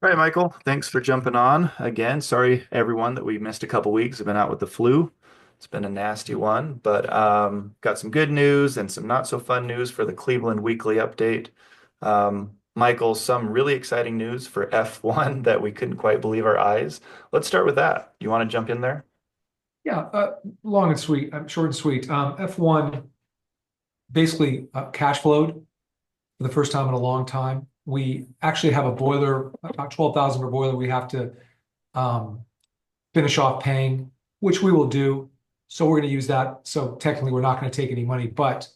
All right, Michael, thanks for jumping on again. Sorry, everyone, that we missed a couple weeks. I've been out with the flu. It's been a nasty one, but got some good news and some not so fun news for the Cleveland Weekly Update. Michael, some really exciting news for F1 that we couldn't quite believe our eyes. Let's start with that. You want to jump in there? Yeah, long and sweet, short and sweet. F1 basically cash flowed for the first time in a long time. We actually have a boiler, about 12,000 per boiler we have to um, finish off paying, which we will do. So we're going to use that. So technically, we're not going to take any money, but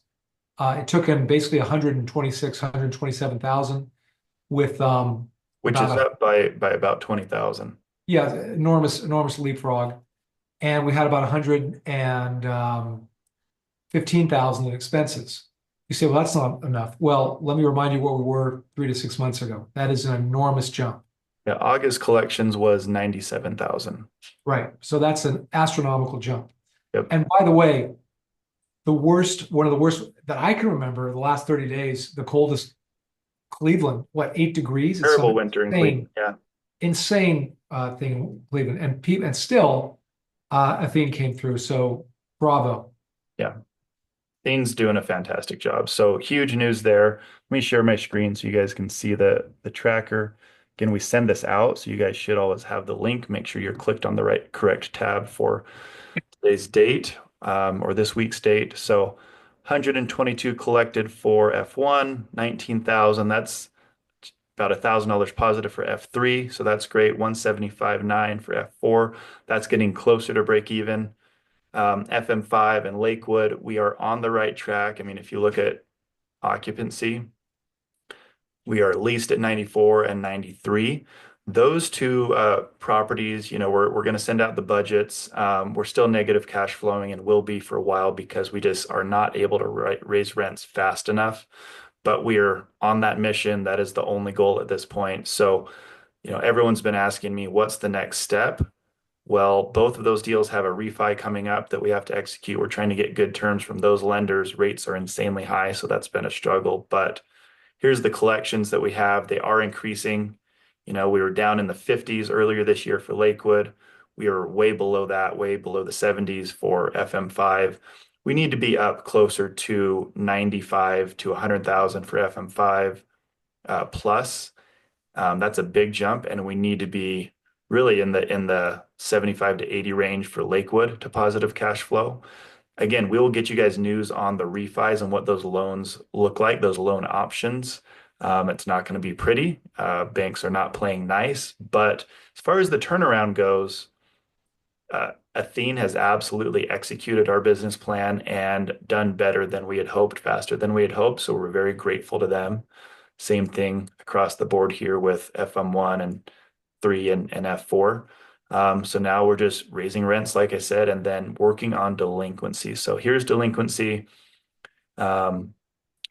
it took him basically 126, 127,000 with Which about is a up by about 20,000. yeah, enormous leapfrog. And we had about 115,000 in expenses. You say, well, that's not enough. Well, let me remind you what we were 3 to 6 months ago. That is an enormous jump. Yeah, August collections was 97,000. Right. So that's an astronomical jump. Yep. And by the way, one of the worst that I can remember, the last 30 days, the coldest Cleveland, what, 8 degrees? It's some Terrible winter in Cleveland. insane, Yeah. insane thing in Cleveland. And still, Athene came through. So bravo. Yeah. Dean's doing a fantastic job. So huge news there. Let me share my screen so you guys can see the tracker. Again, we send this out, so you guys should always have the link. Make sure you're clicked on the correct tab for today's date or this week's date. So 122 collected for F1, 19,000. That's about $1,000 positive for F3. So that's great. 175.9 for F4. That's getting closer to break even. FM5 and Lakewood, we are on the right track. I mean, if you look at occupancy, we are leased at 94 and 93. Those two properties, we're going to send out the budgets. We're still negative cash flowing and will be for a while because we just are not able to raise rents fast enough. But we're on that mission. That is the only goal at this point. So, everyone's been asking me, what's the next step? Well, both of those deals have a refi coming up that we have to execute. We're trying to get good terms from those lenders. Rates are insanely high, so that's been a struggle. But here's the collections that we have. They are increasing. We were down in the 50s earlier this year for Lakewood. We are way below that, way below the 70s for FM5. We need to be up closer to 95 to 100,000 for FM5 plus. That's a big jump, and we need to be really in the 75 to 80 range for Lakewood to positive cash flow. Again, we will get you guys news on the refis and what those loans look like, those loan options. It's not going to be pretty. Banks are not playing nice, but as far as the turnaround goes, Athene has absolutely executed our business plan and done better than we had hoped, faster than we had hoped. So we're very grateful to them. Same thing across the board here with FM1 and 3 and F4. So now we're just raising rents, like I said, and then working on delinquency. So here's delinquency. Um,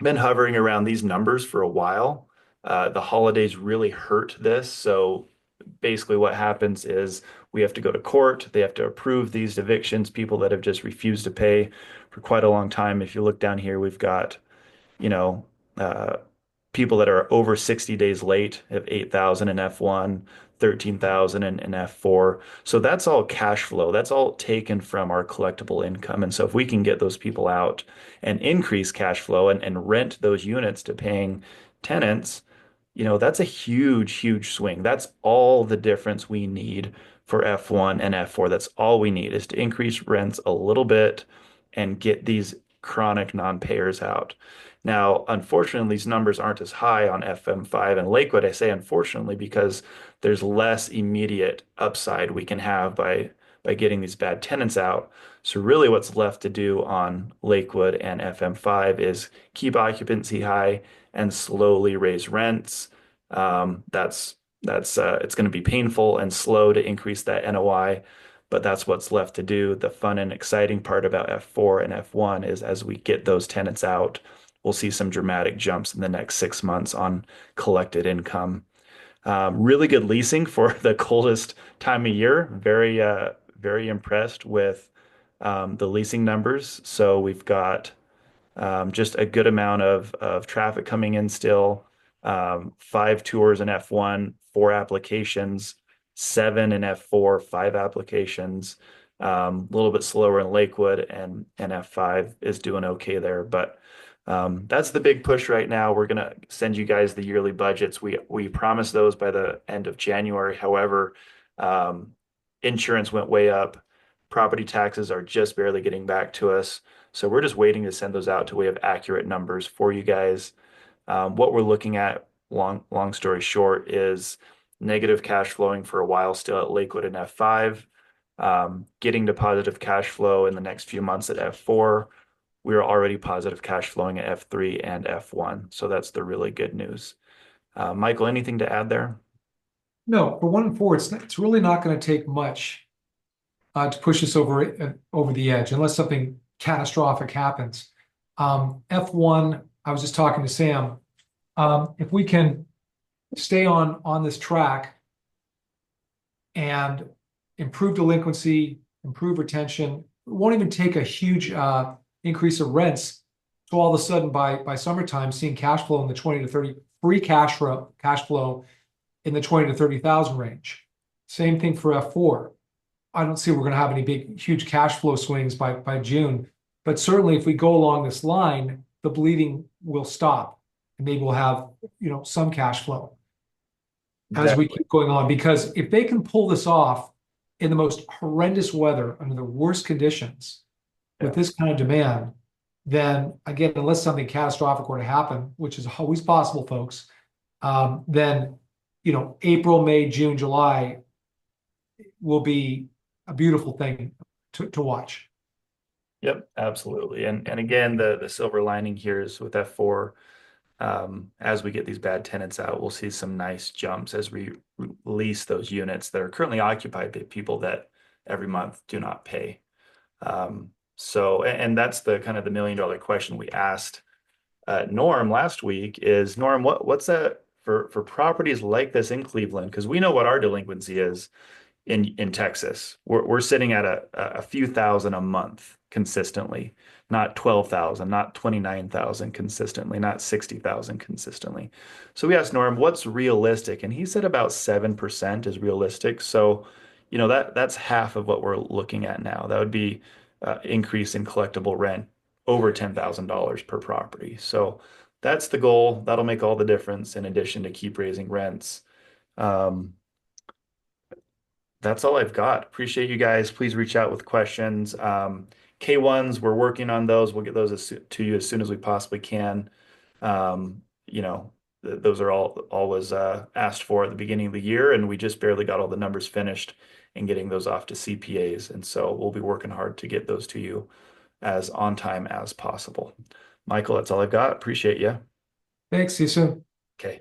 Been hovering around these numbers for a while. The holidays really hurt this. So basically what happens is we have to go to court. They have to approve these evictions, people that have just refused to pay for quite a long time. If you look down here, we've got, you know, uh, people that are over 60 days late have 8,000 in F1, 13,000 in F4. So that's all cash flow. That's all taken from our collectible income. And so if we can get those people out and increase cash flow and rent those units to paying tenants, that's a huge swing. That's all the difference we need for F1 and F4. That's all we need is to increase rents a little bit and get these chronic non-payers out. Now, unfortunately, these numbers aren't as high on FM5 and Lakewood. I say unfortunately because there's less immediate upside we can have by getting these bad tenants out. So really what's left to do on Lakewood and FM5 is keep occupancy high and slowly raise rents. That's it's going to be painful and slow to increase that NOI, but that's what's left to do. The fun and exciting part about F4 and F1 is as we get those tenants out, we'll see some dramatic jumps in the next 6 months on collected income. Really good leasing for the coldest time of year. Very impressed with the leasing numbers. So we've got just a good amount of traffic coming in still. Five tours in F1, four applications, seven in F4, five applications. A little bit slower in Lakewood, and F5 is doing okay there. But that's the big push right now. We're gonna send you guys the yearly budgets. We promised those by the end of January. However, um, insurance went way up. Property taxes are just barely getting back to us. So we're just waiting to send those out till we have accurate numbers for you guys. What we're looking at, long story short, is negative cash flowing for a while still at Lakewood and F5, getting to positive cash flow in the next few months at F4. We are already positive cash flowing at F3 and F1. So that's the really good news. Michael, anything to add there? No, for 1 and 4, it's really not going to take much to push us over the edge unless something catastrophic happens. F1, I was just talking to Sam. If we can stay on this track and improve delinquency, improve retention, it won't even take a huge increase of rents. So all of a sudden, by summertime, seeing cash flow in the 20 to 30 free cash flow in the 20 to 30,000 range. Same thing for F4. I don't see we're going to have any big, huge cash flow swings by June, but certainly if we go along this line, the bleeding will stop, and maybe we'll have some cash flow as we Exactly. keep going on. Because if they can pull this off in the most horrendous weather under the worst conditions with Yeah. this kind of demand, then again, unless something catastrophic were to happen, which is always possible, folks, then April, May, June, July will be a beautiful thing to watch. Yep, absolutely. And again, the silver lining here is with F4, as we get these bad tenants out, we'll see some nice jumps as we release those units that are currently occupied by people that every month do not pay. And that's the kind of the $1 million question we asked Norm last week is Norm, what's that for properties like this in Cleveland? Because we know what our delinquency is in Texas. We're sitting at a few thousand a month consistently, not 12,000, not 29,000 consistently, not 60,000 consistently. So we asked Norm, what's realistic? And he said about 7% is realistic. So, that's half of what we're looking at now. That would be increase in collectible rent over $10,000 per property. So that's the goal. That'll make all the difference in addition to keep raising rents. Um, that's all I've got. Appreciate you guys. Please reach out with questions. K1s, we're working on those. We'll get those to you as soon as we possibly can. Those are all always asked for at the beginning of the year, and we just barely got all the numbers finished and getting those off to CPAs. And so we'll be working hard to get those to you as on time as possible. Michael, that's all I've got. Appreciate you. Thanks. See you soon. Okay.